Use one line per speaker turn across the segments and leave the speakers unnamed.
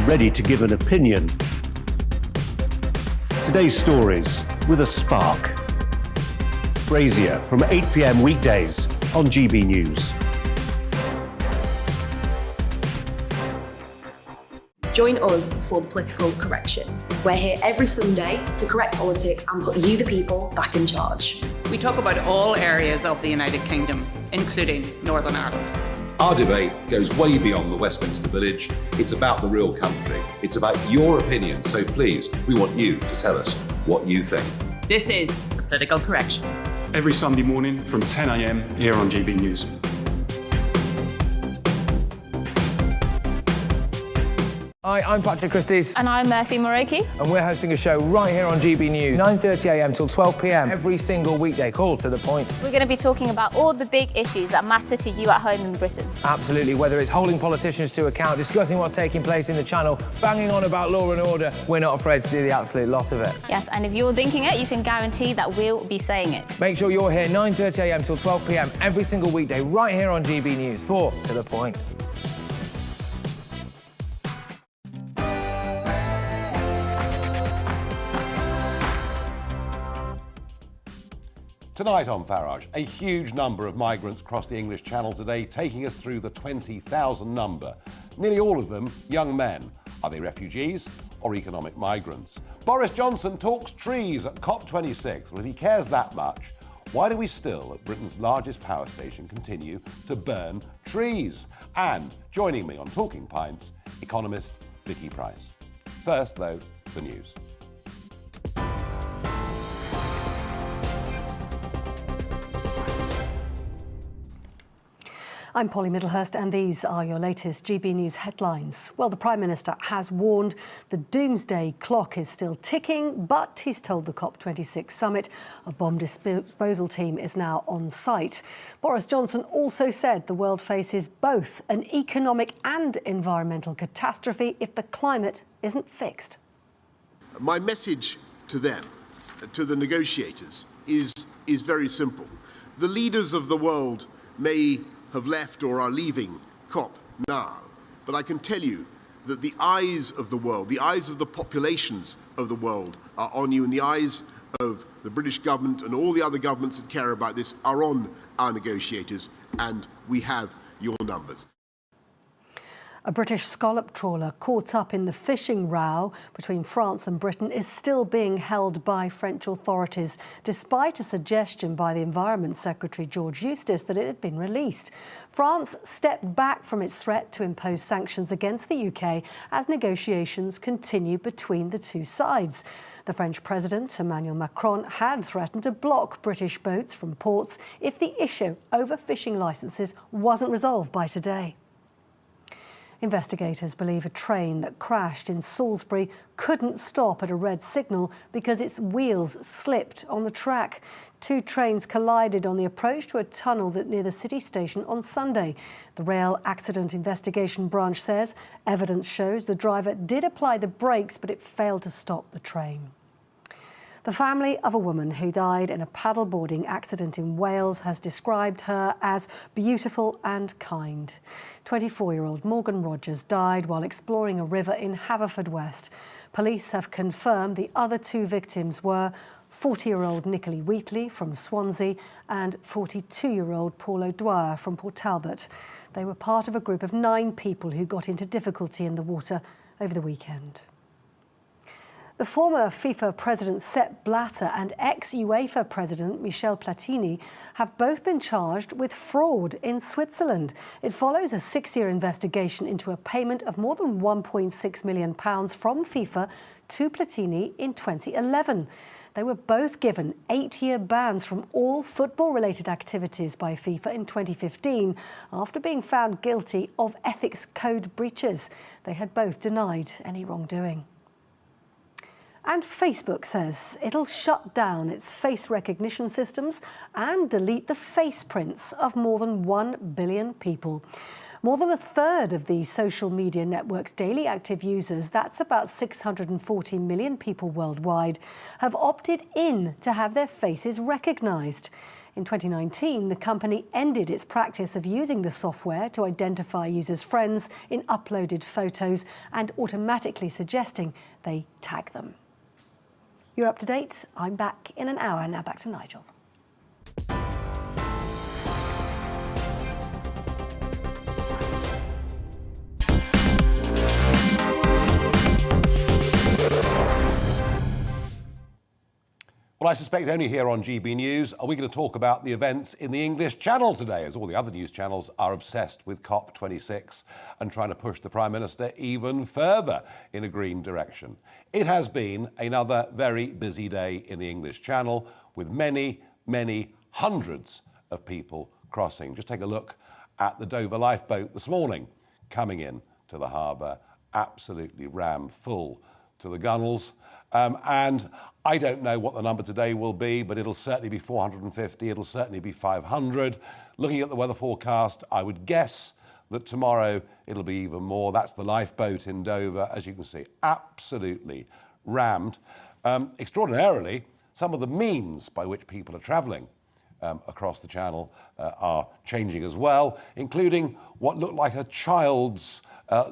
ready to give an opinion. Today's stories with a spark. Brazier from 8 p.m. weekdays on GB News.
Join us for Political Correction. We're here every Sunday to correct politics and put you, the people, back in charge.
We talk about all areas of the United Kingdom, including Northern Ireland.
Our debate goes way beyond the Westminster Village. It's about the real country. It's about your opinion. So please, we want you to tell us what you think.
This is Political Correction.
Every Sunday morning from 10 a.m. here on GB News.
Hi, I'm Patrick Christie's.
And I'm Mercy Moroki.
And we're hosting a show right here on GB News, 9:30 a.m. till 12 p.m. every single weekday, called To The Point.
We're going to be talking about all the big issues that matter to you at home in Britain.
Absolutely, whether it's holding politicians to account, discussing what's taking place in the Channel, banging on about law and order, we're not afraid to do the absolute lot of it.
Yes, and if you're thinking it, you can guarantee that we'll be saying it.
Make sure you're here 9:30 a.m. till 12 p.m. every single weekday, right here on GB News for To The Point.
Tonight on Farage, a huge number of migrants crossed the English Channel today, taking us through the 20,000 number. Nearly all of them young men. Are they refugees or economic migrants? Boris Johnson talks trees at COP26. Well, if he cares that much, why do we still, at Britain's largest power station, continue to burn trees? And joining me on Talking Pints, economist Vicky Pryce. First, though, the news.
I'm Polly Middlehurst, and these are your latest GB News headlines. Well, the Prime Minister has warned the doomsday clock is still ticking, but he's told the COP26 summit a bomb disposal team is now on site. Boris Johnson also said the world faces both an economic and environmental catastrophe if the climate isn't fixed.
My message to them, to the negotiators, is very simple. The leaders of the world may have left or are leaving COP now, but I can tell you that the eyes of the world, the eyes of the populations of the world are on you, and the eyes of the British government and all the other governments that care about this are on our negotiators, and we have your numbers.
A British scallop trawler caught up in the fishing row between France and Britain is still being held by French authorities, despite a suggestion by the Environment Secretary George Eustace that it had been released. France stepped back from its threat to impose sanctions against the UK as negotiations continue between the two sides. The French President, Emmanuel Macron, had threatened to block British boats from ports if the issue over fishing licences wasn't resolved by today. Investigators believe a train that crashed in Salisbury couldn't stop at a red signal because its wheels slipped on the track. Two trains collided on the approach to a tunnel that near the city station on Sunday. The Rail Accident Investigation Branch says evidence shows the driver did apply the brakes, but it failed to stop the train. The family of a woman who died in a paddleboarding accident in Wales has described her as beautiful and kind. 24-year-old Morgan Rogers died while exploring a river in Haverfordwest. Police have confirmed the other two victims were 40-year-old Nicola Wheatley from Swansea and 42-year-old Paul O'Dwyer from Port Talbot. They were part of a group of 9 people who got into difficulty in the water over the weekend. The former FIFA president Sepp Blatter and ex-UEFA president Michel Platini have both been charged with fraud in Switzerland. It follows a 6-year investigation into a payment of more than £1.6 million from FIFA to Platini in 2011. They were both given 8-year bans from all football-related activities by FIFA in 2015 after being found guilty of ethics code breaches. They had both denied any wrongdoing. And Facebook says it'll shut down its face recognition systems and delete the face prints of more than 1 billion people. More than a third of the social media network's daily active users, that's about 640 million people worldwide, have opted in to have their faces recognised. In 2019, the company ended its practice of using the software to identify users' friends in uploaded photos and automatically suggesting they tag them. You're up to date. I'm back in an hour. Now back to Nigel.
Well, I suspect only here on GB News are we going to talk about the events in the English Channel today, as all the other news channels are obsessed with COP26 and trying to push the Prime Minister even further in a green direction. It has been another very busy day in the English Channel with many, many hundreds of people crossing. Just take a look at the Dover lifeboat this morning coming in to the harbour, absolutely rammed full to the gunnels. And I don't know what the number today will be, but it'll certainly be 450, it'll certainly be 500. Looking at the weather forecast, I would guess that tomorrow it'll be even more. That's the lifeboat in Dover, as you can see, absolutely rammed. Extraordinarily, some of the means by which people are travelling across the channel are changing as well, including what looked like a child's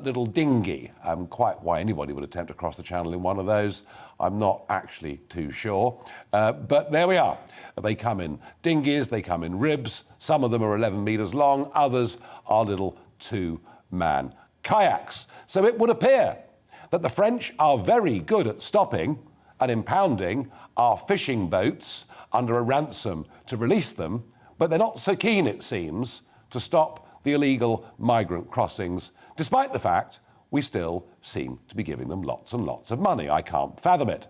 little dinghy. Quite why anybody would attempt to cross the channel in one of those, I'm not actually too sure. But there we are. They come in dinghies, they come in ribs. Some of them are 11 metres long, others are little two-man kayaks. So it would appear that the French are very good at stopping and impounding our fishing boats under a ransom to release them, but they're not so keen, it seems, to stop the illegal migrant crossings, despite the fact we still seem to be giving them lots and lots of money. I can't fathom it.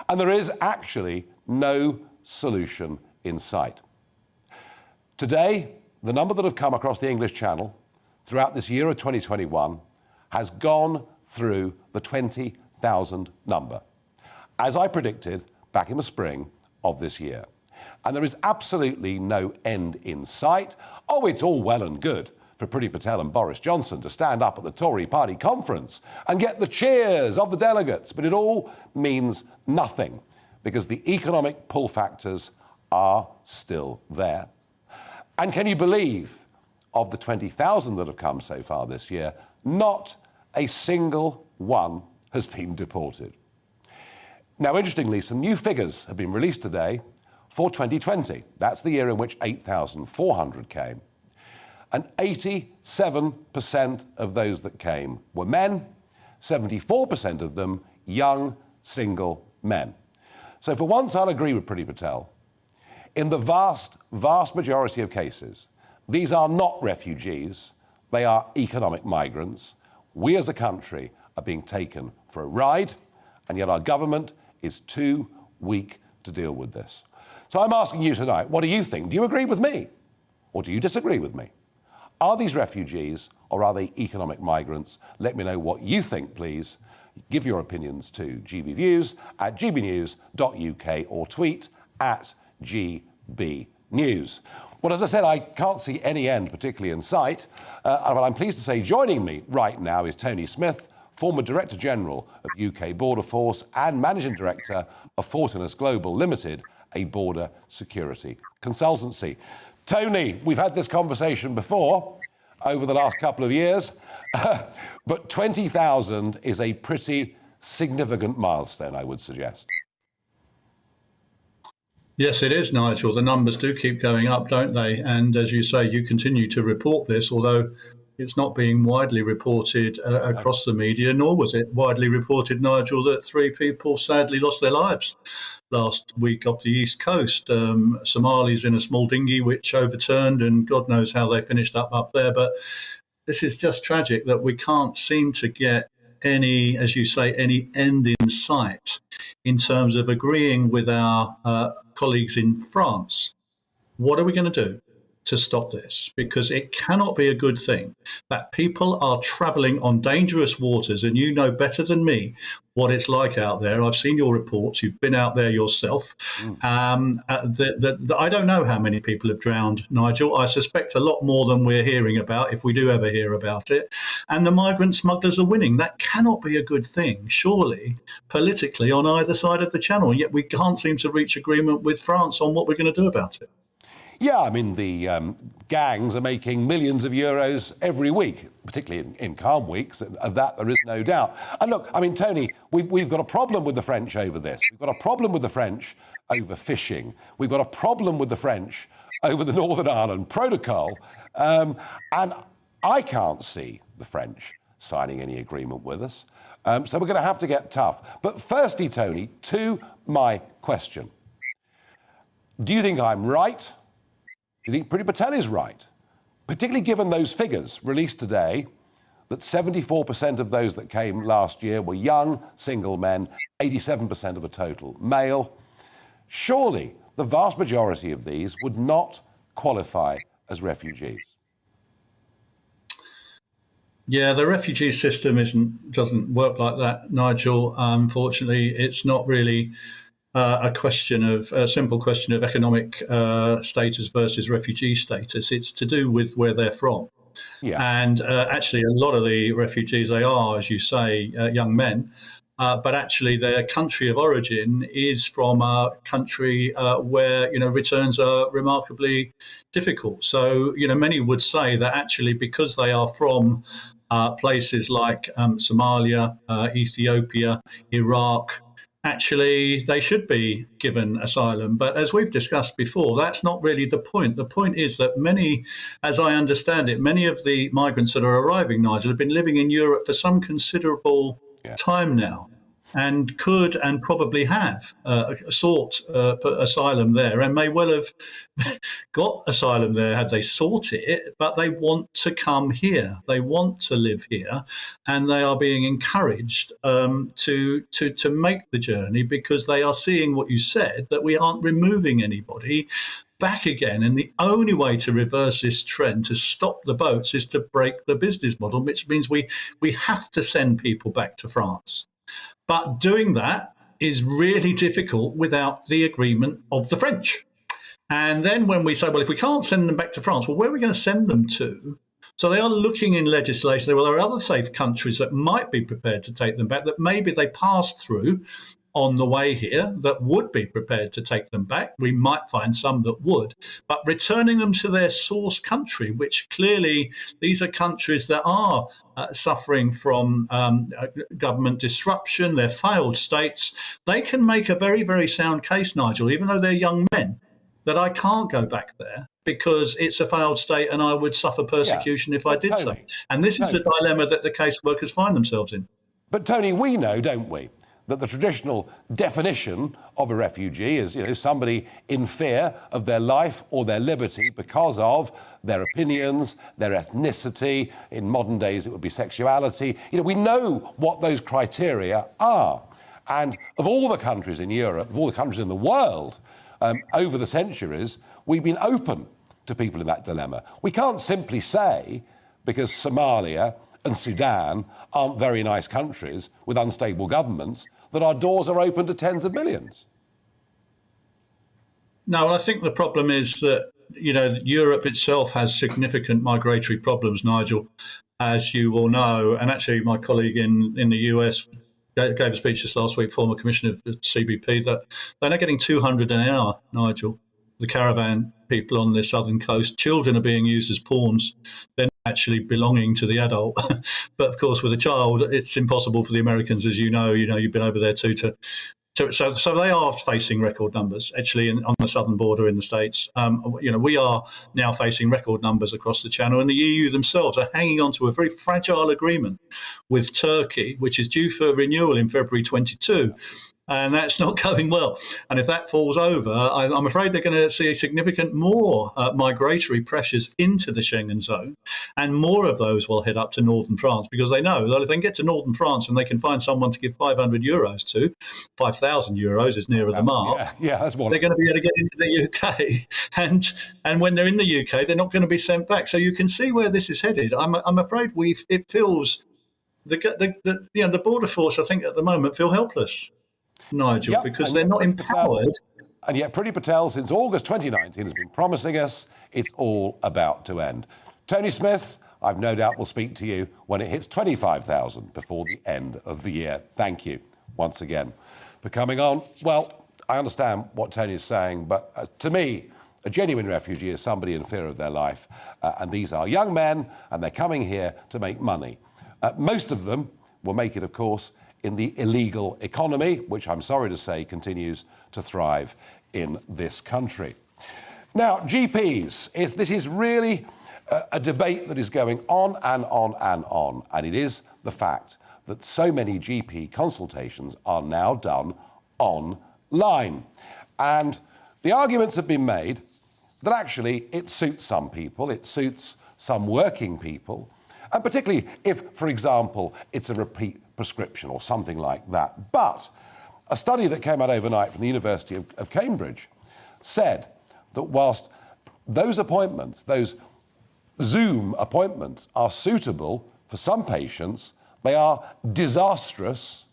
And there is actually no solution in sight. Today, the number that have come across the English Channel throughout this year of 2021 has gone through the 20,000 number, as I predicted back in the spring of this year. And there is absolutely no end in sight. Oh, it's all well and good for Priti Patel and Boris Johnson to stand up at the Tory party conference and get the cheers of the delegates, but it all means nothing because the economic pull factors are still there. And can you believe, of the 20,000 that have come so far this year, not a single one has been deported. Now, interestingly, some new figures have been released today for 2020. That's the year in which 8,400 came. And 87% of those that came were men, 74% of them young, single men. So for once, I'll agree with Priti Patel. In the vast, vast majority of cases, these are not refugees, they are economic migrants. We as a country are being taken for a ride, and yet our government is too weak to deal with this. So I'm asking you tonight, what do you think? Do you agree with me? Or do you disagree with me? Are these refugees or are they economic migrants? Let me know what you think, please. Give your opinions to GBViews at gbnews.uk or tweet at GBNews. Well, as I said, I can't see any end particularly in sight, but I'm pleased to say joining me right now is Tony Smith, former Director General of UK Border Force and Managing Director of Fortinus Global Limited, a border security consultancy. Tony, we've had this conversation before over the last couple of years, but 20,000 is a pretty significant milestone, I would suggest.
Yes, it is, Nigel. The numbers do keep going up, don't they? And as you say, you continue to report this, although it's not being widely reported across the media, nor was it widely reported, Nigel, that 3 people sadly lost their lives last week off the East Coast. Somalis in a small dinghy which overturned, and God knows how they finished up there. But this is just tragic that we can't seem to get any, as you say, any end in sight in terms of agreeing with our colleagues in France. What are we going to do to stop this? Because it cannot be a good thing that people are travelling on dangerous waters, and you know better than me what it's like out there. I've seen your reports. You've been out there yourself. I don't know how many people have drowned, Nigel. I suspect a lot more than we're hearing about, if we do ever hear about it. And the migrant smugglers are winning. That cannot be a good thing, surely, politically, on either side of the channel. Yet we can't seem to reach agreement with France on what we're going to do about it.
Yeah, I mean, the gangs are making millions of euros every week, particularly in calm weeks. Of that, there is no doubt. And look, I mean, Tony, we've got a problem with the French over this. We've got a problem with the French over fishing. We've got a problem with the French over the Northern Ireland Protocol. And I can't see the French signing any agreement with us. So we're going to have to get tough. But firstly, Tony, to my question. Do you think I'm right? Do you think Priti Patel is right? Particularly given those figures released today, that 74% of those that came last year were young, single men, 87% of a total male. Surely the vast majority of these would not qualify as refugees.
Yeah, the refugee system doesn't work like that, Nigel. Unfortunately, it's not really a simple question of economic status versus refugee status. It's to do with where they're from. Yeah. And actually, a lot of the refugees, they are, as you say, young men. But actually, their country of origin is from a country where, returns are remarkably difficult. So, many would say that actually, because they are from places like Somalia, Ethiopia, Iraq, actually, they should be given asylum. But as we've discussed before, that's not really the point. The point is that many, as I understand it, many of the migrants that are arriving, Nigel, have been living in Europe for some considerable time now, and could and probably have sought asylum there, and may well have got asylum there had they sought it, but they want to come here. They want to live here, and they are being encouraged to make the journey, because they are seeing what you said, that we aren't removing anybody back again. And the only way to reverse this trend, to stop the boats, is to break the business model, which means we have to send people back to France. But doing that is really difficult without the agreement of the French. And then when we say, well, if we can't send them back to France, well, where are we going to send them to? So they are looking in legislation. Well, there are other safe countries that might be prepared to take them back, that maybe they passed through on the way here, that would be prepared to take them back. We might find some that would, but returning them to their source country, which clearly these are countries that are suffering from government disruption, they're failed states. They can make a very, very sound case, Nigel, even though they're young men, that I can't go back there because it's a failed state and I would suffer persecution if I did so. And this is the dilemma that the caseworkers find themselves in.
But Tony, we know, don't we, that the traditional definition of a refugee is, somebody in fear of their life or their liberty because of their opinions, their ethnicity. In modern days, it would be sexuality. We know what those criteria are. And of all the countries in Europe, of all the countries in the world, over the centuries, we've been open to people in that dilemma. We can't simply say, because Somalia and Sudan aren't very nice countries with unstable governments, that our doors are open to tens of millions.
No, I think the problem is that, Europe itself has significant migratory problems, Nigel, as you will know. And actually, my colleague in the US gave a speech just last week, former commissioner of the CBP, that they're now getting 200 an hour, Nigel, the caravan people on the southern coast. Children are being used as pawns. They're not actually belonging to the adult. But of course, with a child, it's impossible for the Americans, as you know, you've been over there too, so they are facing record numbers, actually, on the southern border in the States. We are now facing record numbers across the Channel, and the EU themselves are hanging on to a very fragile agreement with Turkey, which is due for renewal in February 22. And that's not going well. And if that falls over, I'm afraid they're going to see significant more migratory pressures into the Schengen zone. And more of those will head up to northern France, because they know that if they can get to northern France and they can find someone to give 500 euros to, 5,000 euros is nearer the mark,
that's what
they're going to be able to get into the UK. And when they're in the UK, they're not going to be sent back. So you can see where this is headed. I'm afraid it feels, the border force, I think, at the moment feel helpless, Nigel, because they're not empowered.
And yet Priti Patel, since August 2019, has been promising us it's all about to end. Tony Smith, I've no doubt will speak to you when it hits 25,000 before the end of the year. Thank you once again for coming on. Well, I understand what Tony is saying, but to me, A genuine refugee is somebody in fear of their life, and these are young men, and they're coming here to make money. Most of them will make it, of course, in the illegal economy, which I'm sorry to say continues to thrive in this country. Now, GPs, this is really a debate that is going on and on and on, and it is the fact that so many GP consultations are now done online. And the arguments have been made that actually it suits some people, it suits some working people, and particularly if, for example, it's a repeat prescription or something like that. But a study that came out overnight from the University of Cambridge said that whilst those appointments, those Zoom appointments, are suitable for some patients, they are disastrous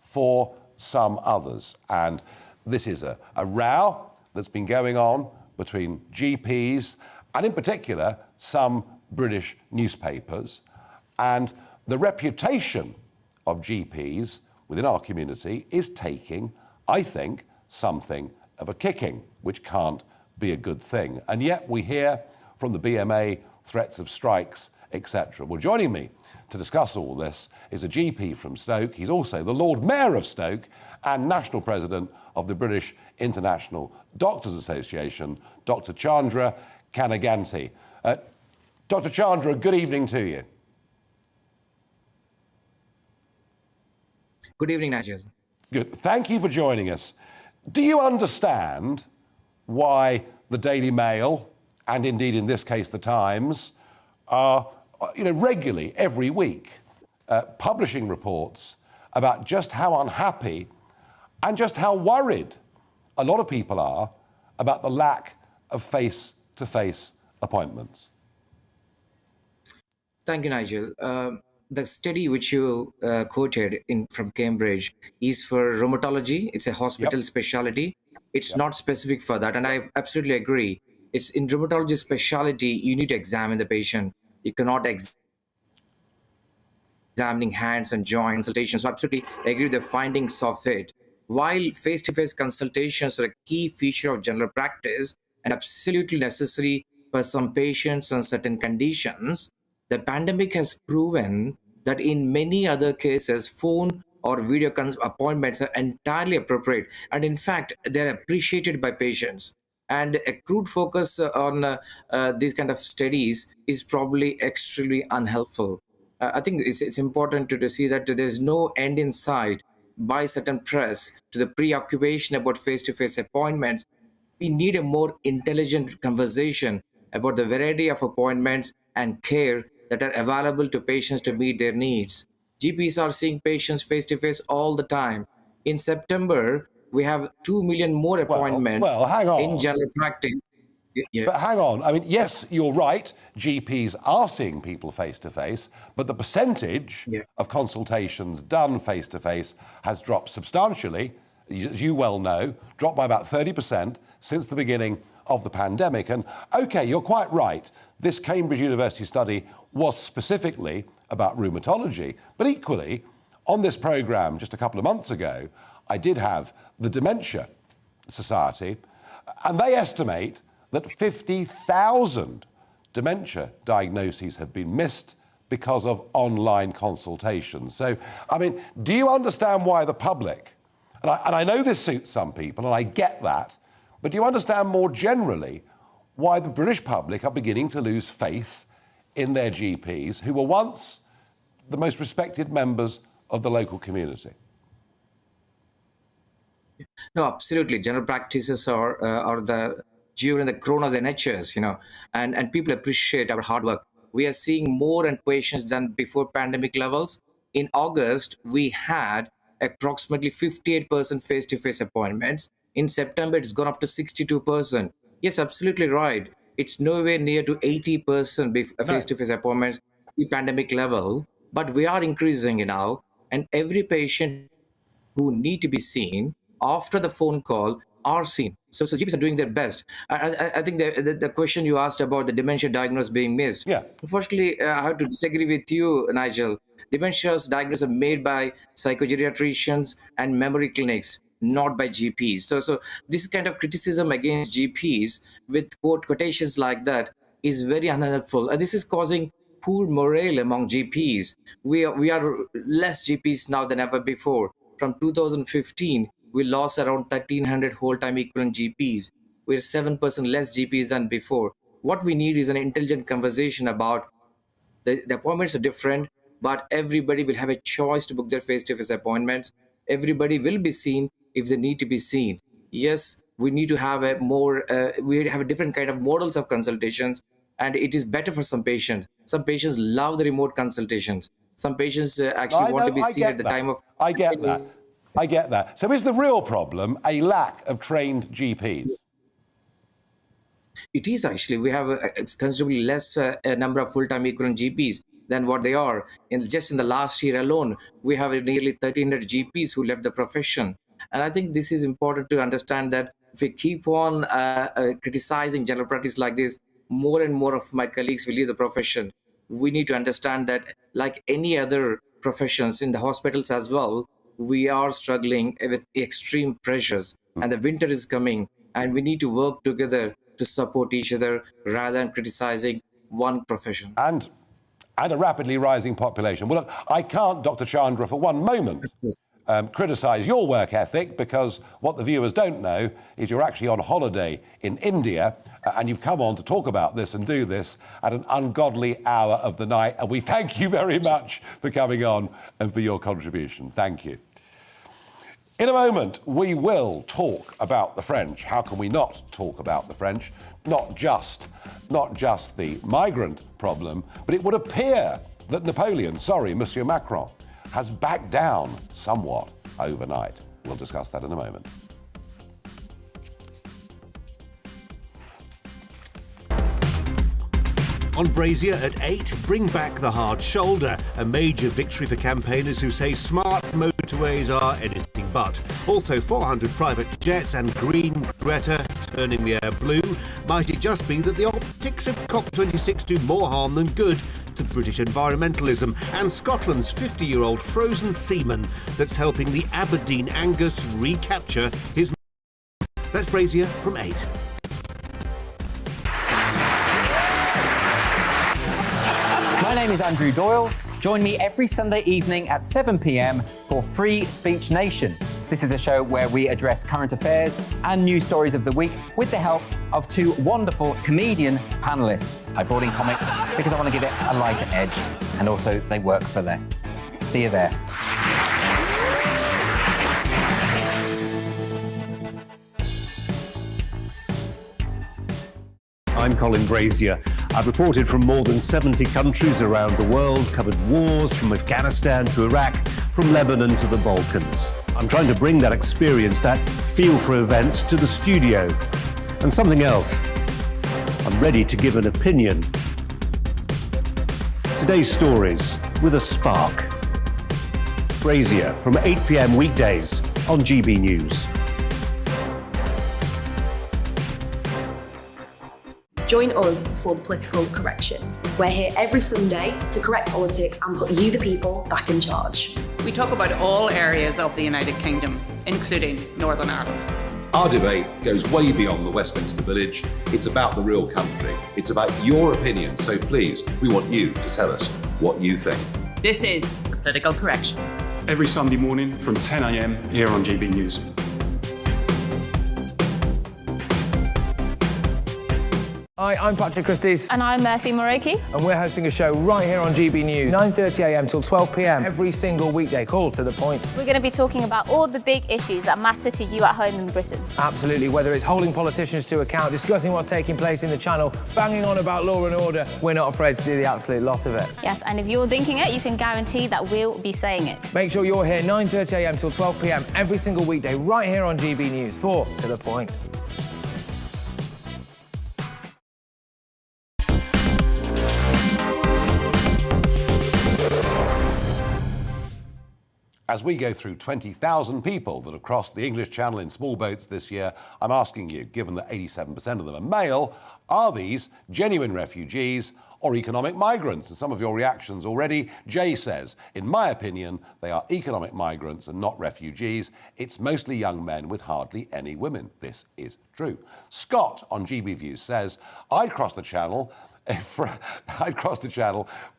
for some others. And this is a row that's been going on between GPs and, in particular, some British newspapers. And the reputation of GPs within our community is taking, I think, something of a kicking, which can't be a good thing. And yet we hear from the BMA threats of strikes, etc. Well, joining me to discuss all this is a GP from Stoke. He's also the Lord Mayor of Stoke and National President of the British International Doctors Association, Dr. Chandra Kanaganti. Dr. Chandra, good evening to you.
Good evening, Nigel.
Good. Thank you for joining us. Do you understand why the Daily Mail, and indeed in this case the Times, are regularly, every week, publishing reports about just how unhappy and just how worried a lot of people are about the lack of face-to-face appointments?
Thank you, Nigel. The study which you quoted from Cambridge is for rheumatology. It's a hospital specialty. It's not specific for that. And I absolutely agree. It's in rheumatology specialty, you need to examine the patient. You cannot examining hands and joints consultations. So absolutely agree with the findings of it. While face-to-face consultations are a key feature of general practice and absolutely necessary for some patients and certain conditions, the pandemic has proven that in many other cases, phone or video appointments are entirely appropriate. And in fact, they're appreciated by patients. And a crude focus on these kind of studies is probably extremely unhelpful. I think it's important to see that there's no end in sight by certain press to the preoccupation about face-to-face appointments. We need a more intelligent conversation about the variety of appointments and care that are available to patients to meet their needs. GPs are seeing patients face-to-face all the time. In September, we have 2 million more appointments
hang on.
in general practice. Yeah.
But hang on. I mean, yes, you're right. GPs are seeing people face-to-face, but the percentage of consultations done face-to-face has dropped substantially, as you well know, dropped by about 30% since the beginning of the pandemic. And, OK, you're quite right. This Cambridge University study was specifically about rheumatology. But equally, on this programme just a couple of months ago, I did have the Dementia Society, and they estimate that 50,000 dementia diagnoses have been missed because of online consultations. So, I mean, do you understand why the public, and I know this suits some people, and I get that, but do you understand more generally why the British public are beginning to lose faith in their GPs, who were once the most respected members of the local community?
No, absolutely. General practices are the jewel in the crown of the NHS, and people appreciate our hard work. We are seeing more patients than before pandemic levels. In August, we had approximately 58% face-to-face appointments. In September, it's gone up to 62%. Yes, absolutely right. It's nowhere near to 80% face-to-face appointments pre-pandemic level, but we are increasing it now. And every patient who need to be seen after the phone call are seen. So GPs are doing their best. I think the question you asked about the dementia diagnosis being missed.
Yeah.
Unfortunately, I have to disagree with you, Nigel. Dementia's diagnosis are made by psychogeriatricians and memory clinics. not by GPs. So this kind of criticism against GPs with quotations like that is very unhelpful. This is causing poor morale among GPs. We are less GPs now than ever before. From 2015, we lost around 1,300 whole-time equivalent GPs. We're 7% less GPs than before. What we need is an intelligent conversation about the appointments are different, but everybody will have a choice to book their face-to-face appointments. Everybody will be seen if they need to be seen. Yes, we need to have we have a different kind of models of consultations, and it is better for some patients. Some patients love the remote consultations. Some patients actually want to be seen at the time of...
I get that. So is the real problem a lack of trained GPs?
It is actually. We have considerably less number of full-time equivalent GPs than what they are. Just in the last year alone, we have nearly 1,300 GPs who left the profession. And I think this is important to understand that if we keep on criticizing general practice like this, more and more of my colleagues will leave the profession. We need to understand that, like any other professions in the hospitals as well, we are struggling with extreme pressures, and the winter is coming, and we need to work together to support each other rather than criticizing one profession.
And a rapidly rising population. Well, look, I can't, Dr. Chandra, for one moment criticise your work ethic, because what the viewers don't know is you're actually on holiday in India and you've come on to talk about this and do this at an ungodly hour of the night. And we thank you very much for coming on and for your contribution. Thank you. In a moment, we will talk about the French. How can we not talk about the French? Not just the migrant problem, but it would appear that Monsieur Macron, has backed down somewhat overnight. We'll discuss that in a moment.
On Brazier at 8, bring back the hard shoulder, a major victory for campaigners who say smart motorways are anything but. Also 400 private jets and green Greta turning the air blue. Might it just be that the optics of COP26 do more harm than good to British environmentalism, and Scotland's 50-year-old frozen seaman that's helping the Aberdeen Angus recapture his... That's Brazier from 8.
My name is Andrew Doyle. Join me every Sunday evening at 7 p.m. for Free Speech Nation. This is a show where we address current affairs and news stories of the week with the help of two wonderful comedian panellists. I brought in comics because I want to give it a lighter edge, and also they work for less. See you there.
I'm Colin Brazier. I've reported from more than 70 countries around the world, covered wars from Afghanistan to Iraq, from Lebanon to the Balkans. I'm trying to bring that experience, that feel for events, to the studio. And something else, I'm ready to give an opinion. Today's stories with a spark. Brazier from 8 p.m. weekdays on GB News.
Join us for Political Correction. We're here every Sunday to correct politics and put you, the people, back in charge.
We talk about all areas of the United Kingdom, including Northern Ireland.
Our debate goes way beyond the Westminster Village. It's about the real country. It's about your opinion. So please, we want you to tell us what you think.
This is Political Correction.
Every Sunday morning from 10 a.m. here on GB News.
Hi, I'm Patrick Christie's.
And I'm Mercy Moroki.
And we're hosting a show right here on GB News, 9:30am till 12pm, every single weekday. Call to the point.
We're going to be talking about all the big issues that matter to you at home in Britain.
Absolutely, whether it's holding politicians to account, discussing what's taking place in the channel, banging on about law and order, we're not afraid to do the absolute lot of it.
Yes, and if you're thinking it, you can guarantee that we'll be saying it.
Make sure you're here 9:30am till 12pm, every single weekday, right here on GB News, for To The Point.
as we go through 20,000 people that have crossed the English Channel in small boats this year, I'm asking you, given that 87% of them are male, are these genuine refugees or economic migrants? And some of your reactions already. Jay says, in my opinion, they are economic migrants and not refugees. It's mostly young men with hardly any women. This is true. Scott on GBNews says, I'd cross the channel.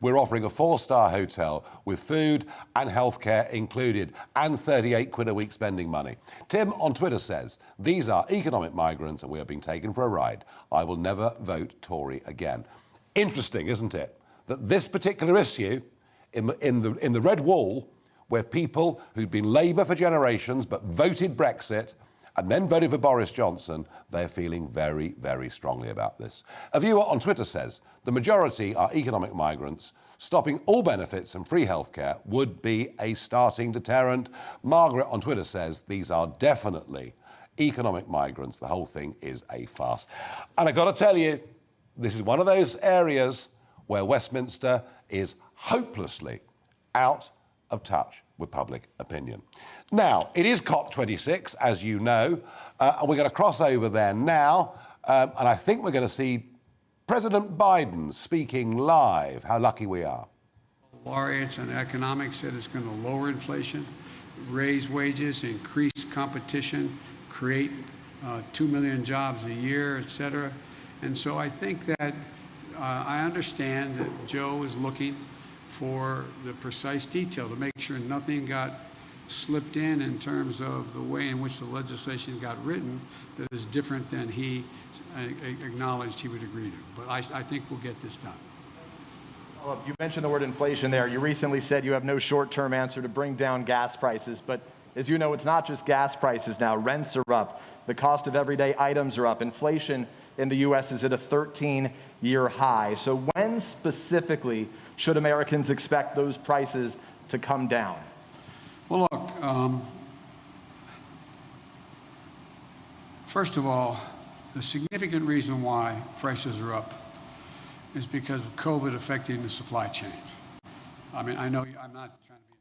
We're offering a 4-star hotel with food and healthcare included and 38 quid a week spending money. Tim on Twitter says, these are economic migrants and we are being taken for a ride. I will never vote Tory again. Interesting, isn't it, that this particular issue in the Red Wall, where people who'd been Labour for generations but voted Brexit and then voted for Boris Johnson, they're feeling very, very strongly about this. A viewer on Twitter says the majority are economic migrants. Stopping all benefits and free healthcare would be a starting deterrent. Margaret on Twitter says these are definitely economic migrants. The whole thing is a farce. And I've got to tell you, this is one of those areas where Westminster is hopelessly out of touch with public opinion. Now, it is COP26, as you know, and we're going to cross over there now, and I think we're going to see President Biden speaking live. How lucky we are.
Laureates on economics said it's going to lower inflation, raise wages, increase competition, create 2 million jobs a year, et cetera. And so I think that I understand that Joe is looking for the precise detail to make sure nothing got slipped in terms of the way in which the legislation got written that is different than he acknowledged he would agree to. But I think we'll get this done.
Well, you mentioned the word inflation there. You recently said you have no short-term answer to bring down gas prices. But as you know, it's not just gas prices now. Rents are up. The cost of everyday items are up. Inflation in the U.S. is at a 13-year high. So when specifically should Americans expect those prices to come down?
Well, look, first of all, the significant reason why prices are up is because of COVID affecting the supply chain. I mean, I know I'm not trying to be...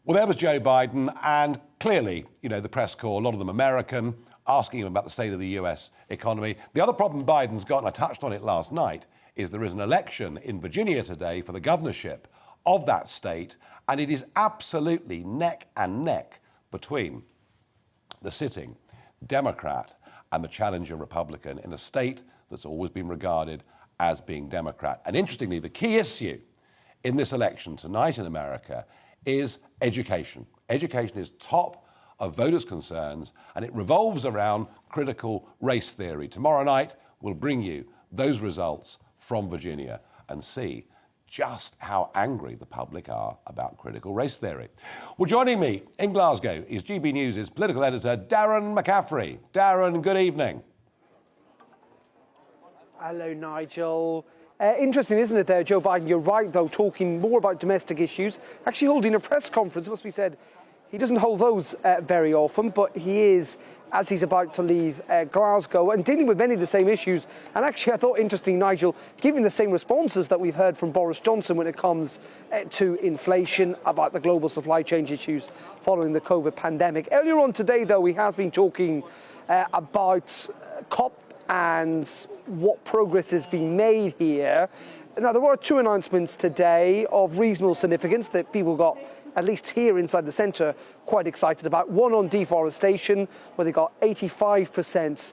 Well, there was Joe Biden, and clearly, you know, the press corps, a lot of them American, asking him about the state of the US economy. The other problem Biden's got, and I touched on it last night, is there is an election in Virginia today for the governorship of that state, and it is absolutely neck and neck between the sitting Democrat and the challenger Republican in a state that's always been regarded as being Democrat. And interestingly, the key issue in this election tonight in America is education. Education is top of voters' concerns, and it revolves around critical race theory. Tomorrow night, we'll bring you those results from Virginia and see just how angry the public are about critical race theory. Well, joining me in Glasgow is GBNews' political editor, Darren McCaffrey. Darren, good evening.
Hello, Nigel. Interesting, isn't it, there, Joe Biden? You're right, though, talking more about domestic issues, actually holding a press conference. It must be said, he doesn't hold those very often, but he is, as he's about to leave Glasgow, and dealing with many of the same issues. And actually, I thought interesting, Nigel, giving the same responses that we've heard from Boris Johnson when it comes to inflation, about the global supply chain issues following the COVID pandemic. Earlier on today, though, he has been talking about COP and what progress is being made here. Now, there were two announcements today of reasonable significance that people got, at least here inside the centre, quite excited about. One on deforestation, where they got 85%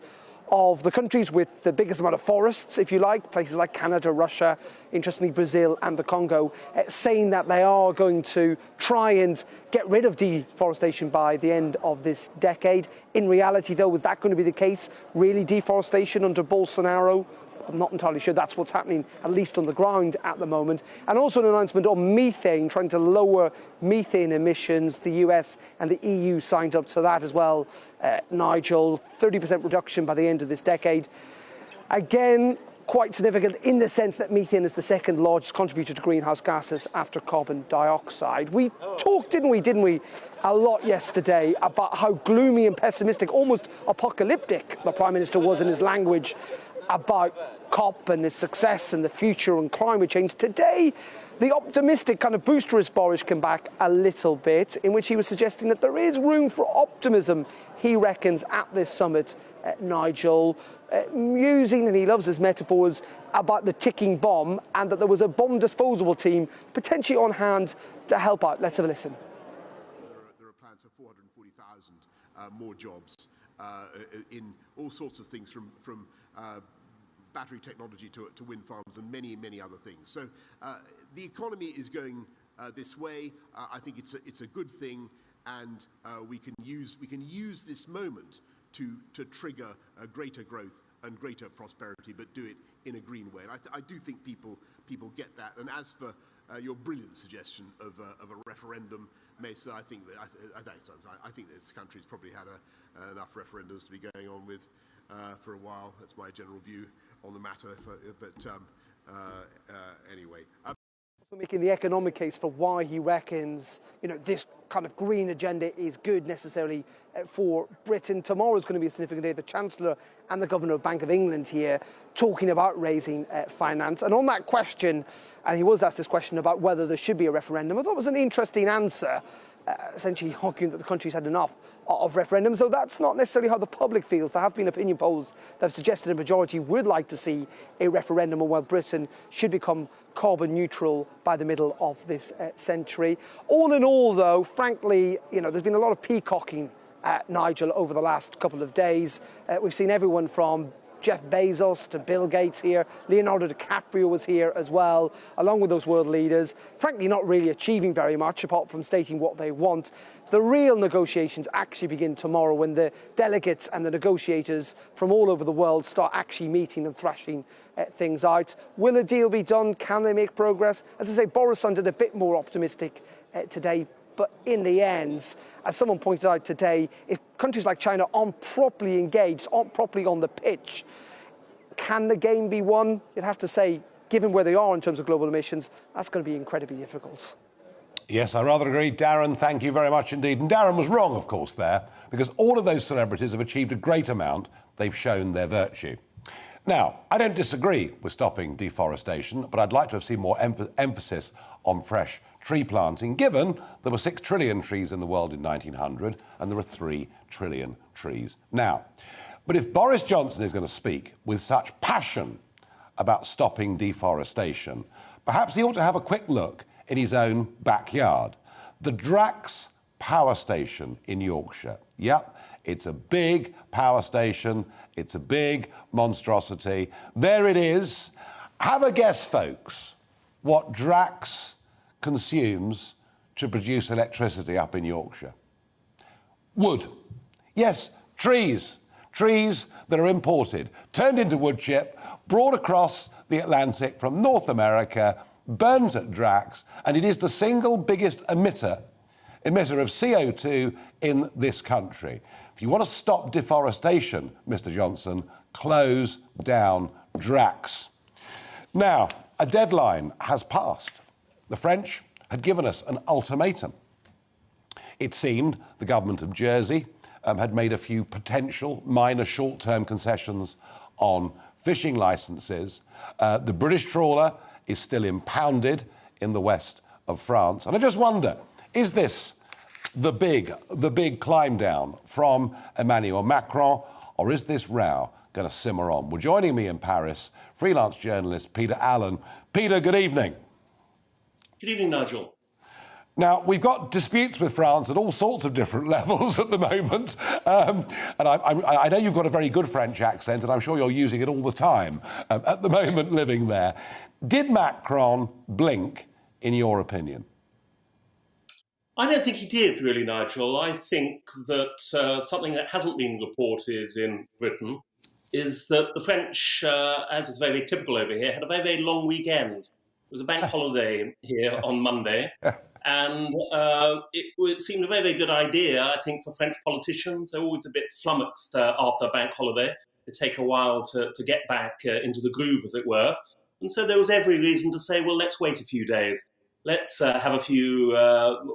of the countries with the biggest amount of forests, if you like, places like Canada, Russia, interestingly Brazil and the Congo, saying that they are going to try and get rid of deforestation by the end of this decade. In reality, though, was that going to be the case? Really, deforestation under Bolsonaro? I'm not entirely sure that's what's happening, at least on the ground at the moment. And also an announcement on methane, trying to lower methane emissions. The US and the EU signed up to that as well, Nigel. 30% reduction by the end of this decade. Again, quite significant in the sense that methane is the second largest contributor to greenhouse gases after carbon dioxide. We talked, didn't we, a lot yesterday about how gloomy and pessimistic, almost apocalyptic, the Prime Minister was in his language about COP and its success and the future and climate change. Today, the optimistic kind of boosterist Boris came back a little bit, in which he was suggesting that there is room for optimism, he reckons, at this summit, Nigel, using, and he loves his metaphors, about the ticking bomb, and that there was a bomb disposal team potentially on hand to help out. Let's have a listen.
There are plans for 440,000 more jobs in all sorts of things, from battery technology to wind farms and many, many other things. So the economy is going this way. I think it's a good thing, and we can use this moment to trigger greater growth and greater prosperity, but do it in a green way. And I do think people get that. And as for your brilliant suggestion of a referendum, Mesa, I think this country's probably had enough referendums to be going on with for a while. That's my general view on the matter. Anyway.
Making the economic case for why he reckons, this kind of green agenda is good necessarily for Britain. Tomorrow is going to be a significant day. The Chancellor and the Governor of Bank of England here talking about raising finance. And on that question, and he was asked this question about whether there should be a referendum, I thought it was an interesting answer, essentially arguing that the country's had enough of referendums, though that's not necessarily how the public feels. There have been opinion polls that have suggested a majority would like to see a referendum on whether Britain should become carbon neutral by the middle of this century. All in all, though, frankly, there's been a lot of peacocking, Nigel, over the last couple of days. We've seen everyone from Jeff Bezos to Bill Gates here. Leonardo DiCaprio was here as well, along with those world leaders. Frankly, not really achieving very much apart from stating what they want. The real negotiations actually begin tomorrow, when the delegates and the negotiators from all over the world start actually meeting and thrashing things out. Will a deal be done? Can they make progress? As I say, Boris sounded a bit more optimistic today. But in the end, as someone pointed out today, if countries like China aren't properly engaged, aren't properly on the pitch, can the game be won? You'd have to say, given where they are in terms of global emissions, that's going to be incredibly difficult.
Yes, I rather agree. Darren, thank you very much indeed. And Darren was wrong, of course, there, because all of those celebrities have achieved a great amount. They've shown their virtue. Now, I don't disagree with stopping deforestation, but I'd like to have seen more emphasis on fresh tree planting, given there were 6 trillion trees in the world in 1900 and there are 3 trillion trees now. But if Boris Johnson is going to speak with such passion about stopping deforestation, perhaps he ought to have a quick look in his own backyard. The Drax power station in Yorkshire. Yep, it's a big power station. It's a big monstrosity. There it is. Have a guess, folks, what Drax consumes to produce electricity up in Yorkshire. Wood. Yes, trees. Trees that are imported, turned into wood chip, brought across the Atlantic from North America, burnt at Drax, and it is the single biggest emitter of CO2 in this country. If you want to stop deforestation, Mr. Johnson, close down Drax. Now, a deadline has passed. The French had given us an ultimatum. It seemed the government of Jersey had made a few potential minor short-term concessions on fishing licences. The British trawler is still impounded in the west of France. And I just wonder, is this the big climb down from Emmanuel Macron, or is this row going to simmer on? Well, joining me in Paris, freelance journalist Peter Allen. Peter, good evening.
Good evening, Nigel.
Now, we've got disputes with France at all sorts of different levels at the moment. And I know you've got a very good French accent, and I'm sure you're using it all the time at the moment living there. Did Macron blink, in your opinion?
I don't think he did, really, Nigel. I think that something that hasn't been reported in Britain is that the French, as is very typical over here, had a very, very long weekend. It was a bank holiday here on Monday. And it seemed a very, very good idea, I think, for French politicians. They're always a bit flummoxed after a bank holiday. It take a while to get back into the groove, as it were. And so there was every reason to say, well, let's wait a few days. Let's have a few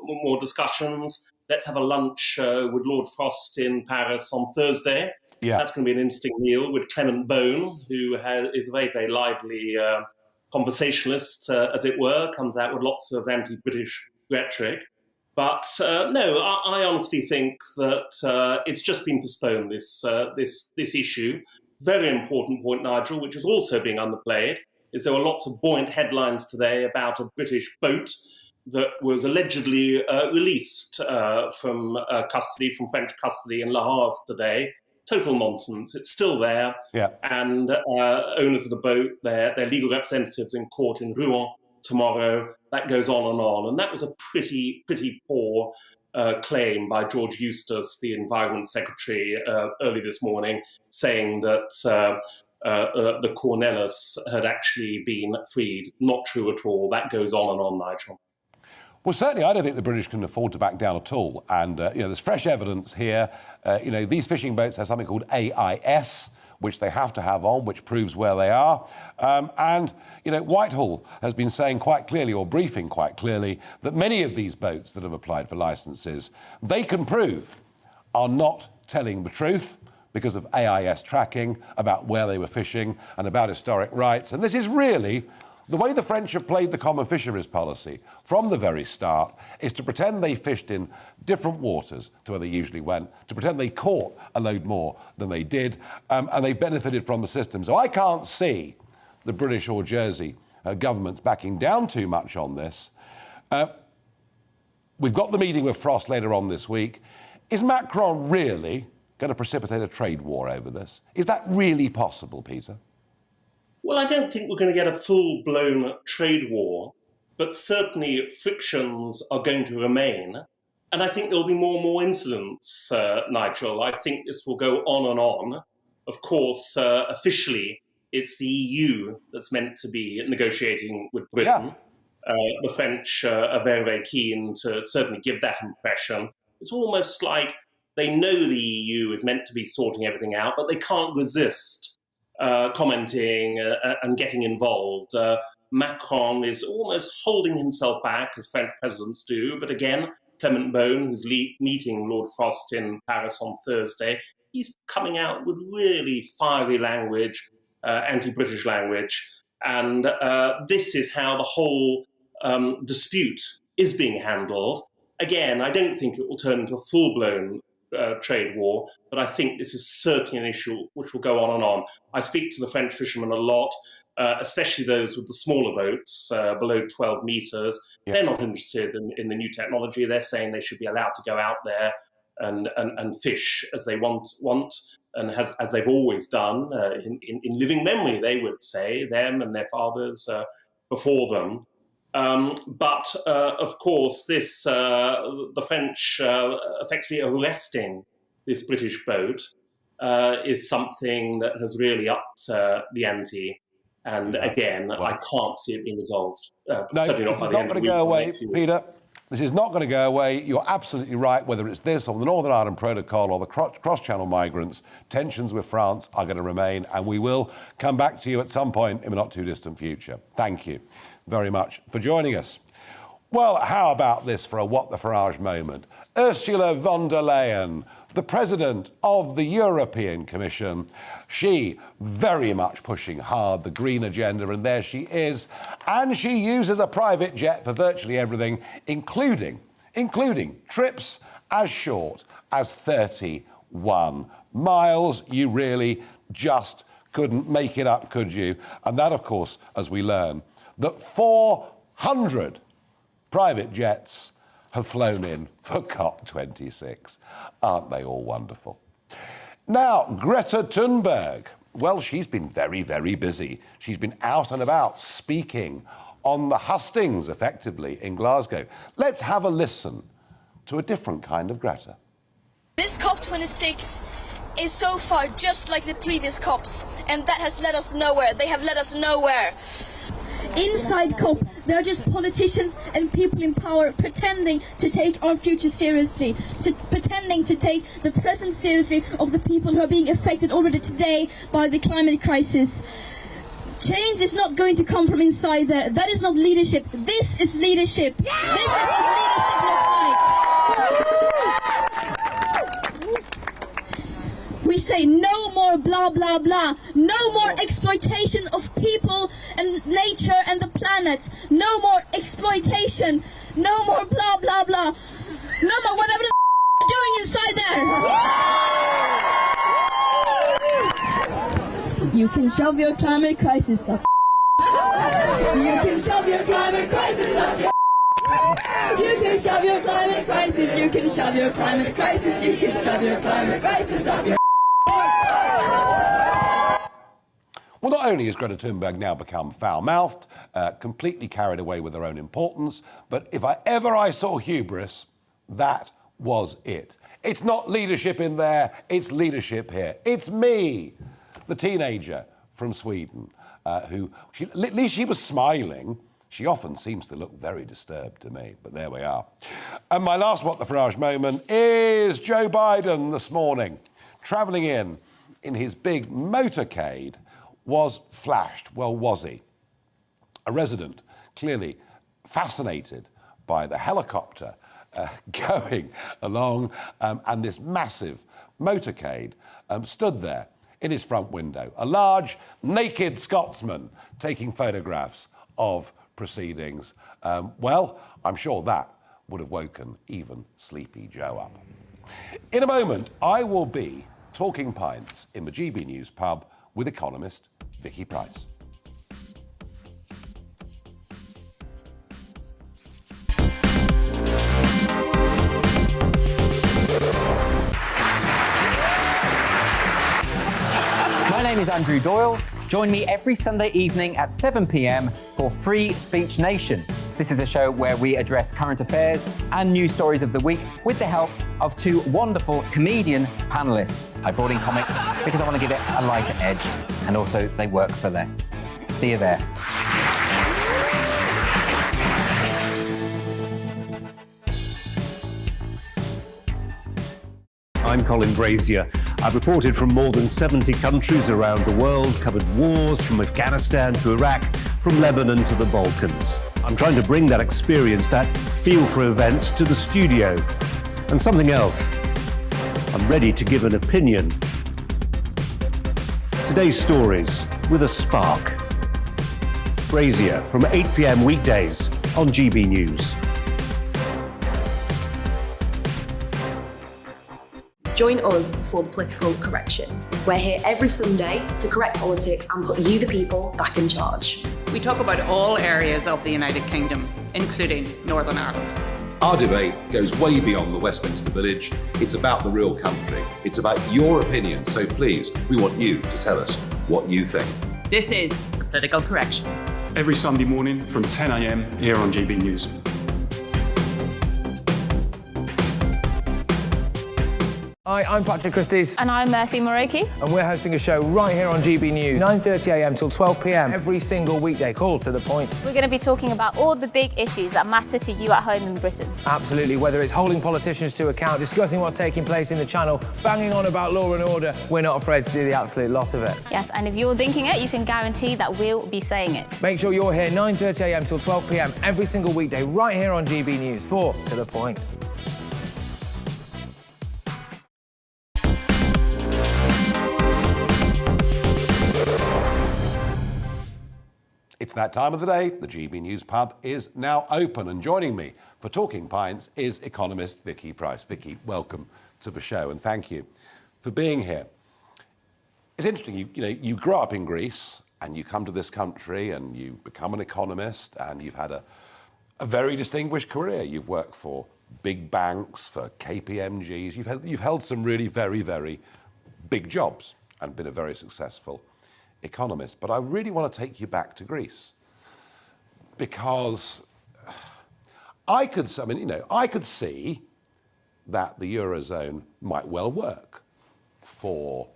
more discussions. Let's have a lunch with Lord Frost in Paris on Thursday.
Yeah.
That's going to be an interesting meal with Clement Bone, who is a very, very lively conversationalist, as it were, comes out with lots of anti-British rhetoric. But no, I honestly think that it's just been postponed, this issue. Very important point, Nigel, which is also being underplayed, is there were lots of buoyant headlines today about a British boat that was allegedly released from French custody in Le Havre today. Total nonsense. It's still there.
Yeah.
And owners of the boat, their legal representatives in court in Rouen tomorrow. That goes on. And that was a pretty poor claim by George Eustace, the Environment Secretary, early this morning, saying that the Cornelis had actually been freed. Not true at all. That goes on, Nigel.
Well, certainly, I don't think the British can afford to back down at all. And, there's fresh evidence here. These fishing boats have something called AIS, which they have to have on, which proves where they are. Whitehall has been saying quite clearly, or briefing quite clearly, that many of these boats that have applied for licences, they can prove are not telling the truth because of AIS tracking about where they were fishing and about historic rights. And this is really the way the French have played the common fisheries policy from the very start, is to pretend they fished in different waters to where they usually went, to pretend they caught a load more than they did, and they've benefited from the system. So I can't see the British or Jersey governments backing down too much on this. We've got the meeting with Frost later on this week. Is Macron really going to precipitate a trade war over this? Is that really possible, Peter?
Well, I don't think we're going to get a full-blown trade war, but certainly frictions are going to remain. And I think there'll be more and more incidents, Nigel. I think this will go on and on. Of course, officially, it's the EU that's meant to be negotiating with Britain. Yeah. The French are very, very keen to certainly give that impression. It's almost like they know the EU is meant to be sorting everything out, but they can't resist commenting and getting involved. Macron is almost holding himself back, as French presidents do. But again, Clement Bone, who's meeting Lord Frost in Paris on Thursday, he's coming out with really fiery language, anti-British language. And this is how the whole dispute is being handled. Again, I don't think it will turn into a full-blown trade war, but I think this is certainly an issue which will go on and on. I speak to the French fishermen a lot, especially those with the smaller boats, below 12 metres. Yeah. They're not interested in the new technology. They're saying they should be allowed to go out there and fish as they want and as they've always done in living memory, they would say, them and their fathers before them. But of course, the French effectively arresting this British boat is something that has really upped the ante. And again, I can't see it being resolved.
No, this is not going to go away, Peter. This is not going to go away. You're absolutely right. Whether it's this or the Northern Ireland Protocol or the cross-channel migrants, tensions with France are going to remain, and we will come back to you at some point in the not-too-distant future. Thank you very much for joining us. Well, how about this for a What the Farage moment? Ursula von der Leyen, the President of the European Commission, she very much pushing hard the green agenda, and there she is. And she uses a private jet for virtually everything, including trips as short as 31 miles. You really just couldn't make it up, could you? And that, of course, as we learn, that 400 private jets have flown in for COP26. Aren't they all wonderful? Now, Greta Thunberg. Well, she's been very, very busy. She's been out and about speaking on the hustings, effectively, in Glasgow. Let's have a listen to a different kind of Greta.
This COP26 is so far just like the previous COPs, and that has led us nowhere. They have led us nowhere. Inside COP, there are just politicians and people in power pretending to take our future seriously, pretending to take the present seriously of the people who are being affected already today by the climate crisis. Change is not going to come from inside there. That is not leadership. This is leadership. Yeah! This is what leadership looks like. We say no more blah blah blah, no more exploitation of people and nature and the planet, no more exploitation, no more blah blah blah, no more whatever the doing inside there. You can shove your climate crisis up. You can shove your climate crisis up. You can shove your climate crisis. You can shove your climate crisis. You can shove your climate crisis up your.
Well, not only has Greta Thunberg now become foul-mouthed, completely carried away with her own importance, but if I saw hubris, that was it. It's not leadership in there, it's leadership here. It's me, the teenager from Sweden, at least she was smiling. She often seems to look very disturbed to me, but there we are. And my last What the Farage moment is Joe Biden this morning, travelling in his big motorcade, was flashed. Well, was he? A resident clearly fascinated by the helicopter going along, and this massive motorcade stood there in his front window. A large, naked Scotsman taking photographs of proceedings. Well, I'm sure that would have woken even sleepy Joe up. In a moment, I will be talking pints in the GB News pub with economist Vicky Pryce.
My name is Andrew Doyle. Join me every Sunday evening at 7 p.m. for Free Speech Nation. This is a show where we address current affairs and news stories of the week with the help of two wonderful comedian panellists. I brought in comics because I want to give it a lighter edge, and also they work for less. See you there.
I'm Colin Brazier. I've reported from more than 70 countries around the world, covered wars from Afghanistan to Iraq, from Lebanon to the Balkans. I'm trying to bring that experience, that feel for events, to the studio. And something else, I'm ready to give an opinion. Today's stories with a spark. Brazier from 8 p.m. weekdays on GB News.
Join us for Political Correction. We're here every Sunday to correct politics and put you, the people, back in charge.
We talk about all areas of the United Kingdom, including Northern Ireland.
Our debate goes way beyond the Westminster Village. It's about the real country. It's about your opinion. So please, we want you to tell us what you think.
This is Political Correction.
Every Sunday morning from 10 a.m. here on GB News.
Hi, I'm Patrick Christie's.
And I'm Mercy Moroki.
And we're hosting a show right here on GB News, 9:30 a.m. till 12 p.m. every single weekday. Call to the point.
We're going to be talking about all the big issues that matter to you at home in Britain.
Absolutely, whether it's holding politicians to account, discussing what's taking place in the Channel, banging on about law and order, we're not afraid to do the absolute lot of it.
Yes, and if you're thinking it, you can guarantee that we'll be saying it.
Make sure you're here 9:30 a.m. till 12 p.m. every single weekday right here on GB News for To The Point.
It's that time of the day. The GB News pub is now open, and joining me for Talking Pints is economist Vicky Pryce. Vicky, welcome to the show, and thank you for being here. It's interesting, you grew up in Greece, and you come to this country, and you become an economist, and you've had a very distinguished career. You've worked for big banks, for KPMGs. You've held some really very, very big jobs, and been a very successful economist. But I really want to take you back to Greece, because I could see that the Eurozone might well work for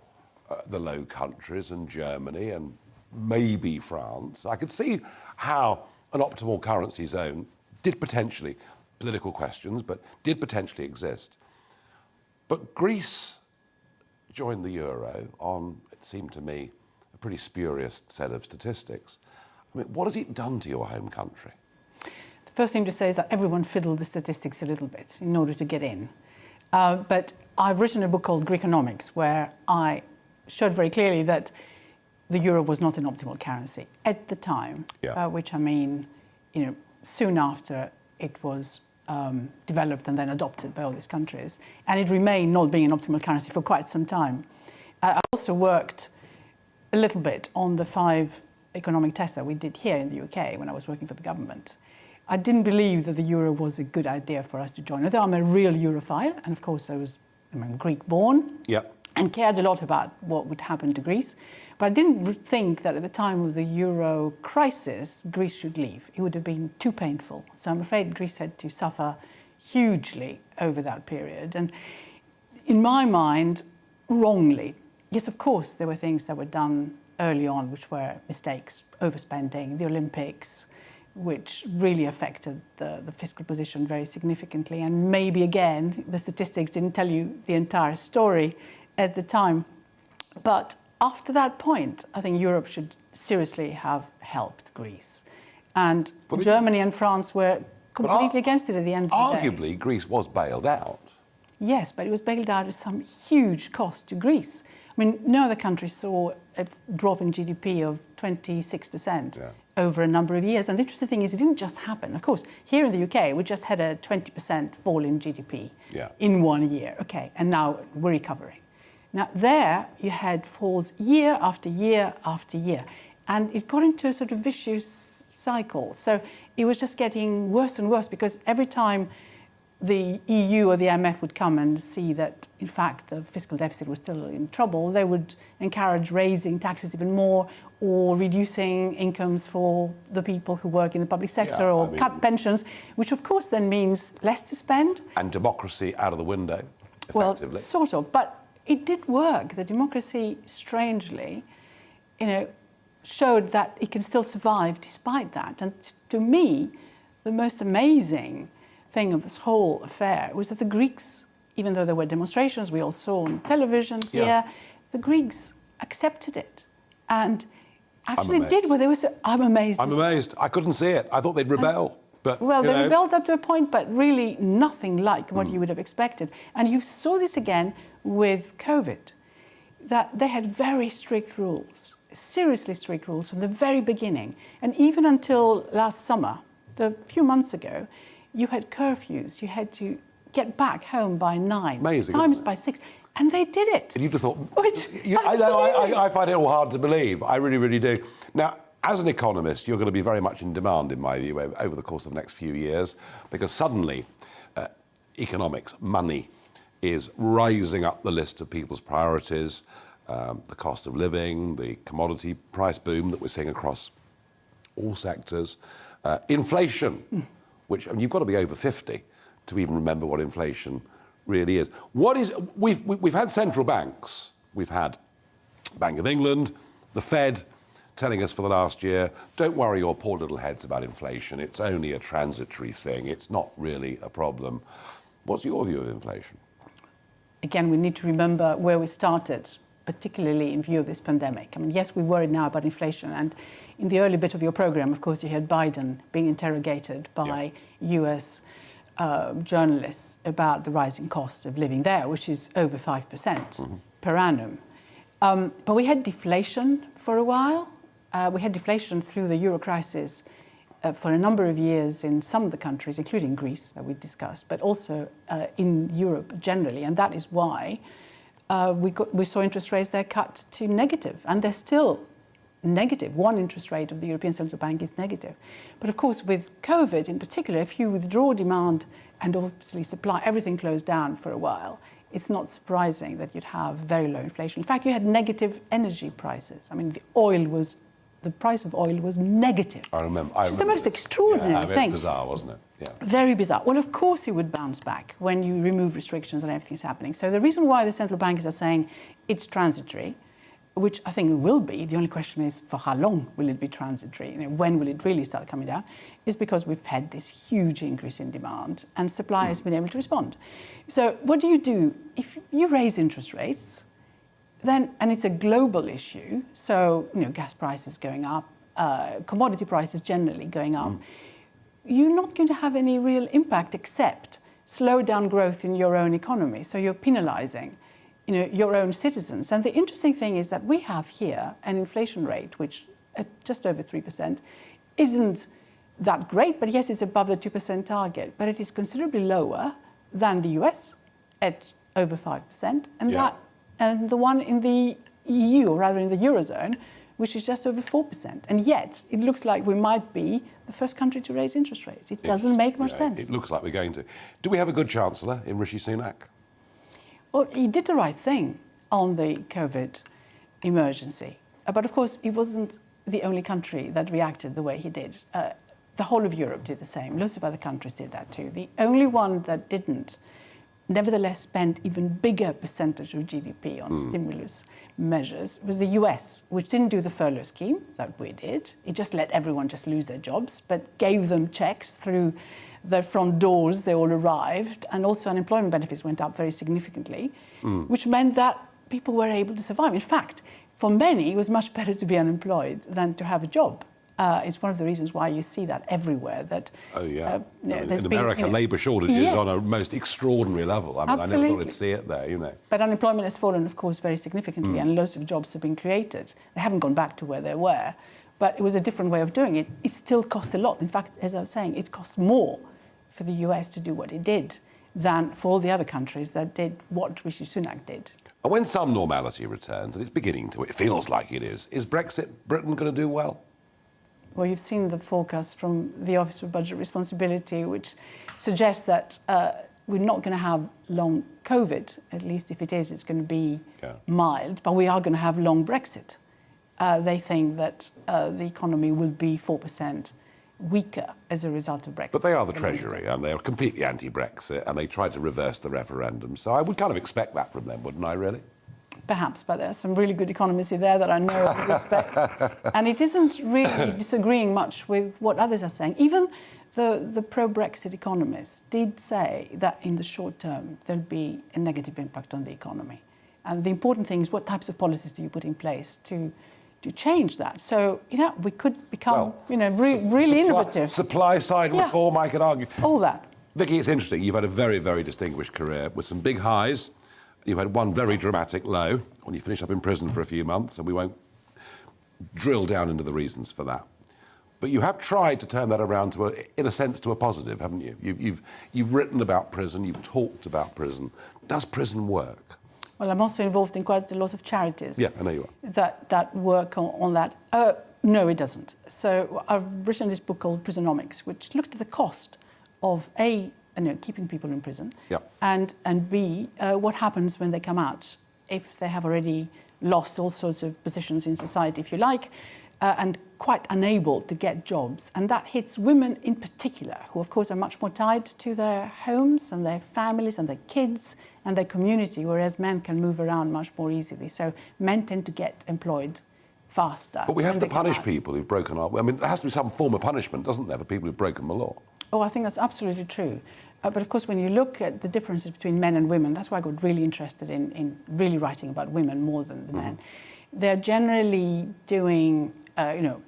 the Low Countries and Germany and maybe France. I could see how an optimal currency zone did potentially, political questions, but did potentially exist. But Greece joined the Euro on, it seemed to me, a pretty spurious set of statistics. I mean, what has it done to your home country?
The first thing to say is that everyone fiddled the statistics a little bit in order to get in. But I've written a book called Greekonomics, where I showed very clearly that the euro was not an optimal currency at the time, which I mean, soon after it was developed and then adopted by all these countries. And it remained not being an optimal currency for quite some time. I also worked a little bit on the 5 economic tests that we did here in the UK when I was working for the government. I didn't believe that the euro was a good idea for us to join. Although I'm a real Europhile, and of course I'm Greek-born, and cared a lot about what would happen to Greece. But I didn't think that at the time of the euro crisis, Greece should leave. It would have been too painful. So I'm afraid Greece had to suffer hugely over that period. And in my mind, wrongly. Yes, of course, there were things that were done early on which were mistakes, overspending, the Olympics, which really affected the fiscal position very significantly. And maybe, again, the statistics didn't tell you the entire story at the time. But after that point, I think Europe should seriously have helped Greece. And Germany and France were completely against it at the end of the day.
Arguably, Greece was bailed out.
Yes, but it was bailed out at some huge cost to Greece. I mean, no other country saw a drop in GDP of 26% over a number of years. And the interesting thing is it didn't just happen. Of course, here in the UK, we just had a 20% fall in GDP in 1 year. Okay, and now we're recovering. Now, there you had falls year after year after year. And it got into a sort of vicious cycle. So it was just getting worse and worse because every time the EU or the IMF would come and see that, in fact, the fiscal deficit was still in trouble, they would encourage raising taxes even more or reducing incomes for the people who work in the public sector or cut pensions, which, of course, then means less to spend.
And democracy out of the window,
effectively. Well, sort of. But it did work. The democracy, strangely, showed that it can still survive despite that. And to me, the most amazing thing of this whole affair was that the Greeks, even though there were demonstrations we all saw on television here, the Greeks accepted it and actually did what they were. I'm amazed.
I'm amazed. I couldn't see it. I thought they'd rebel. But,
well, they rebelled up to a point, but really nothing like what you would have expected. And you saw this again with COVID, that they had very strict rules, seriously strict rules from the very beginning. And even until last summer, a few months ago, you had curfews. You had to get back home by 9,
Amazing,
times by 6. And they did it.
And you'd have thought... I find it all hard to believe. I really, really do. Now, as an economist, you're going to be very much in demand, in my view, over the course of the next few years, because suddenly economics, money, is rising up the list of people's priorities. The cost of living, the commodity price boom that we're seeing across all sectors. Inflation, which you've got to be over 50 to even remember what inflation really is. We've had central banks. We've had Bank of England, the Fed, telling us for the last year, don't worry your poor little heads about inflation. It's only a transitory thing. It's not really a problem. What's your view of inflation?
Again, we need to remember where we started, particularly in view of this pandemic. I mean, yes, we worry now about inflation. And in the early bit of your program, of course, you had Biden being interrogated by US journalists about the rising cost of living there, which is over 5% per annum. But we had deflation for a while. We had deflation through the euro crisis for a number of years in some of the countries, including Greece, that we discussed, but also in Europe generally. And that is why we saw interest rates there cut to negative. And they're still negative. One interest rate of the European Central Bank is negative. But of course, with COVID in particular, if you withdraw demand and obviously supply, everything closed down for a while, it's not surprising that you'd have very low inflation. In fact, you had negative energy prices. I mean, the price of oil was negative.
I remember.
It's the most extraordinary thing.
Bizarre, wasn't it? Yeah.
Very bizarre. Well, of course it would bounce back when you remove restrictions and everything's happening. So the reason why the central bankers are saying it's transitory, which I think it will be, the only question is for how long will it be transitory? When will it really start coming down? Is because we've had this huge increase in demand and supply has been able to respond. So what do? If you raise interest rates, then, and it's a global issue, so gas prices going up, commodity prices generally going up, you're not going to have any real impact except slow down growth in your own economy. So you're penalising, your own citizens. And the interesting thing is that we have here an inflation rate which, at just over 3%, isn't that great, but yes, it's above the 2% target. But it is considerably lower than the US at over 5%, and the one in the EU, or rather in the Eurozone, which is just over 4%. And yet, it looks like we might be the first country to raise interest rates. It doesn't make much sense.
It looks like we're going to. Do we have a good Chancellor in Rishi Sunak?
Well, he did the right thing on the COVID emergency. But of course, he wasn't the only country that reacted the way he did. The whole of Europe did the same. Lots of other countries did that too. The only one that didn't, nevertheless, spent even bigger percentage of GDP on stimulus measures was the US, which didn't do the furlough scheme that we did. It just let everyone just lose their jobs, but gave them checks through their front doors. They all arrived, and also unemployment benefits went up very significantly, which meant that people were able to survive. In fact, for many, it was much better to be unemployed than to have a job. It's one of the reasons why you see that everywhere. That
in America, labour shortages on a most extraordinary level. I mean, I never thought I'd see it there,
But unemployment has fallen, of course, very significantly, and lots of jobs have been created. They haven't gone back to where they were, but it was a different way of doing it. It still cost a lot. In fact, as I was saying, it cost more for the US to do what it did than for all the other countries that did what Rishi Sunak did.
And when some normality returns, and it's beginning to, it feels like it is Brexit Britain going to do well?
Well, you've seen the forecast from the Office for Budget Responsibility, which suggests that we're not going to have long COVID. At least if it is, it's going to be mild. But we are going to have long Brexit. They think that the economy will be 4% weaker as a result of Brexit.
But they are the Treasury, and they are completely anti-Brexit, and they tried to reverse the referendum. So I would kind of expect that from them, wouldn't I, really?
Perhaps, but there are some really good economists there that I know and respect. And it isn't really disagreeing much with what others are saying. Even the pro-Brexit economists did say that in the short term, there'll be a negative impact on the economy. And the important thing is what types of policies do you put in place to change that? So, we could become, really innovative.
Supply-side reform, I could argue.
All that.
Vicky, it's interesting. You've had a very, very distinguished career with some big highs. You've had one very dramatic low when you finish up in prison for a few months, and we won't drill down into the reasons for that. But you have tried to turn that around to, in a sense, to a positive, haven't you? You've written about prison, you've talked about prison. Does prison work?
Well, I'm also involved in quite a lot of charities.
Yeah, I know you are.
That work on that. No, it doesn't. So I've written this book called Prisonomics, which looked at the cost of keeping people in prison, and B, what happens when they come out if they have already lost all sorts of positions in society, if you like, and quite unable to get jobs. And that hits women in particular, who of course are much more tied to their homes and their families and their kids and their community, whereas men can move around much more easily. So men tend to get employed faster.
But we have to punish people who've broken our... I mean, there has to be some form of punishment, doesn't there, for people who've broken the law?
Oh, I think that's absolutely true. But of course, when you look at the differences between men and women, that's why I got really interested in really writing about women more than the men. They're generally doing,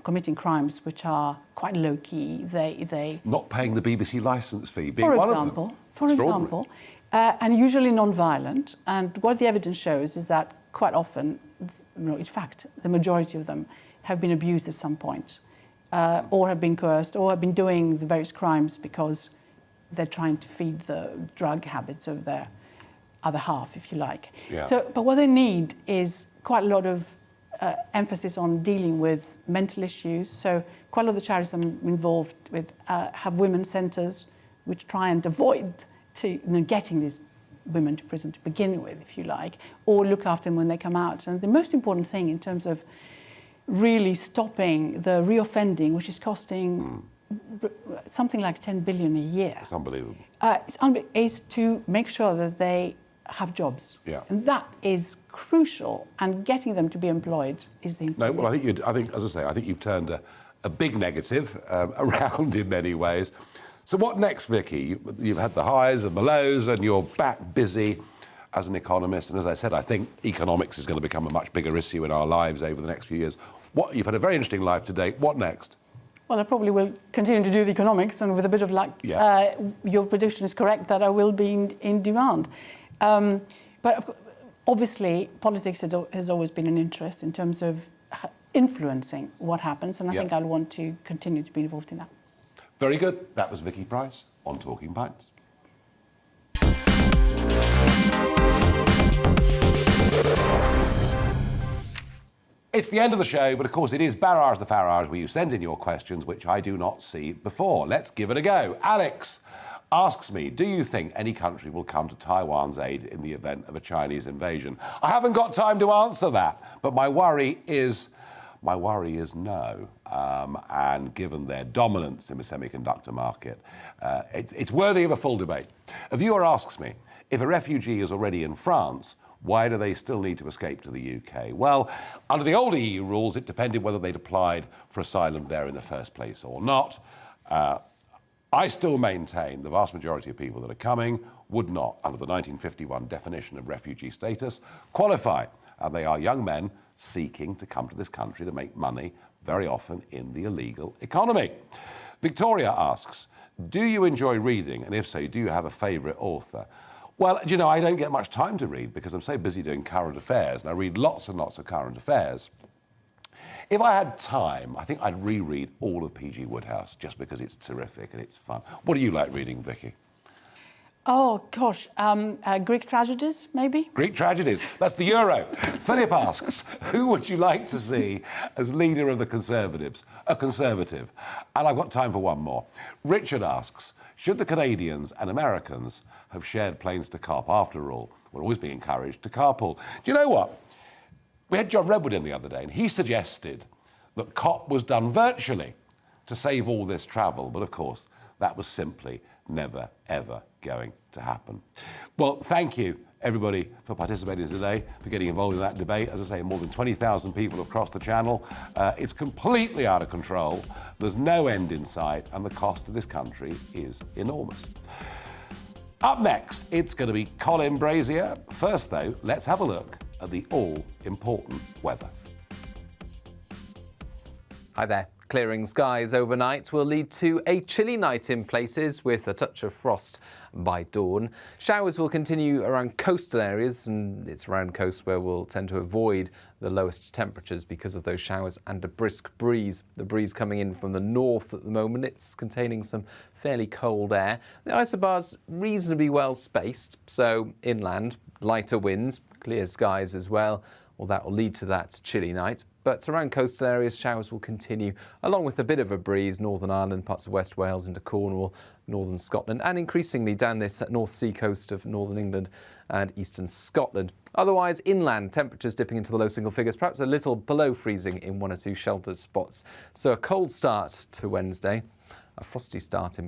committing crimes which are quite low-key. They
not paying the BBC licence fee, being
for
one
example,
of them.
For example, and usually non-violent. And what the evidence shows is that quite often, in fact, the majority of them have been abused at some point, or have been coerced, or have been doing the various crimes because they're trying to feed the drug habits of their other half, if you like.
Yeah.
But what they need is quite a lot of emphasis on dealing with mental issues. So quite a lot of the charities I'm involved with have women's centres which try and avoid getting these women to prison to begin with, if you like, or look after them when they come out. And the most important thing in terms of really stopping the reoffending, which is costing something like 10 billion a year.
It's unbelievable.
Is to make sure that they have jobs.
Yeah.
And that is crucial, and getting them to be employed is the important
thing. Well, I think, as I say, I think you've turned a big negative around in many ways. So what next, Vicky? You've had the highs and the lows, and you're back busy as an economist. And as I said, I think economics is going to become a much bigger issue in our lives over the next few years. You've had a very interesting life to date. What next?
Well, I probably will continue to do the economics, and with a bit of luck, your prediction is correct that I will be in demand. But obviously, politics has always been an interest in terms of influencing what happens, and I think I'll want to continue to be involved in that.
Very good. That was Vicky Pryce on Talking Pints. It's the end of the show, but of course it is Barrage the Farage, where you send in your questions, which I do not see before. Let's give it a go. Alex asks me, do you think any country will come to Taiwan's aid in the event of a Chinese invasion? I haven't got time to answer that, but my worry is no. And given their dominance in the semiconductor market, it's worthy of a full debate. A viewer asks me, if a refugee is already in France, why do they still need to escape to the UK? Well, under the old EU rules, it depended whether they'd applied for asylum there in the first place or not. I still maintain the vast majority of people that are coming would not, under the 1951 definition of refugee status, qualify. They are young men seeking to come to this country to make money, very often in the illegal economy. Victoria asks, do you enjoy reading? And if so, do you have a favourite author? Well, you know, I don't get much time to read because I'm so busy doing current affairs, and I read lots and lots of current affairs. If I had time, I think I'd reread all of P.G. Wodehouse just because it's terrific and it's fun. What do you like reading, Vicky?
Oh, gosh. Greek tragedies, maybe?
Greek tragedies. That's the Euro. Philip asks, who would you like to see as leader of the Conservatives? A Conservative. And I've got time for one more. Richard asks, should the Canadians and Americans have shared planes to COP? After all, we're always being encouraged to carpool. Do you know what? We had John Redwood in the other day, and he suggested that COP was done virtually to save all this travel. But of course, that was simply never, ever going to happen. Well, thank you, everybody, for participating today, for getting involved in that debate. As I say, more than 20,000 people across the channel. It's completely out of control. There's no end in sight, and the cost of this country is enormous. Up next, it's going to be Colin Brazier. First, though, let's have a look at the all-important weather.
Hi there. Clearing skies overnight will lead to a chilly night in places with a touch of frost by dawn. Showers will continue around coastal areas, and it's around coast where we'll tend to avoid the lowest temperatures because of those showers and a brisk breeze. The breeze coming in from the north at the moment, it's containing some fairly cold air. The isobar's reasonably well spaced, so inland, lighter winds, clear skies as well. Well, that will lead to that chilly night. But around coastal areas, showers will continue, along with a bit of a breeze, Northern Ireland, parts of West Wales into Cornwall, northern Scotland, and increasingly down this North Sea coast of northern England and eastern Scotland. Otherwise, inland, temperatures dipping into the low single figures, perhaps a little below freezing in one or two sheltered spots. So a cold start to Wednesday, a frosty start in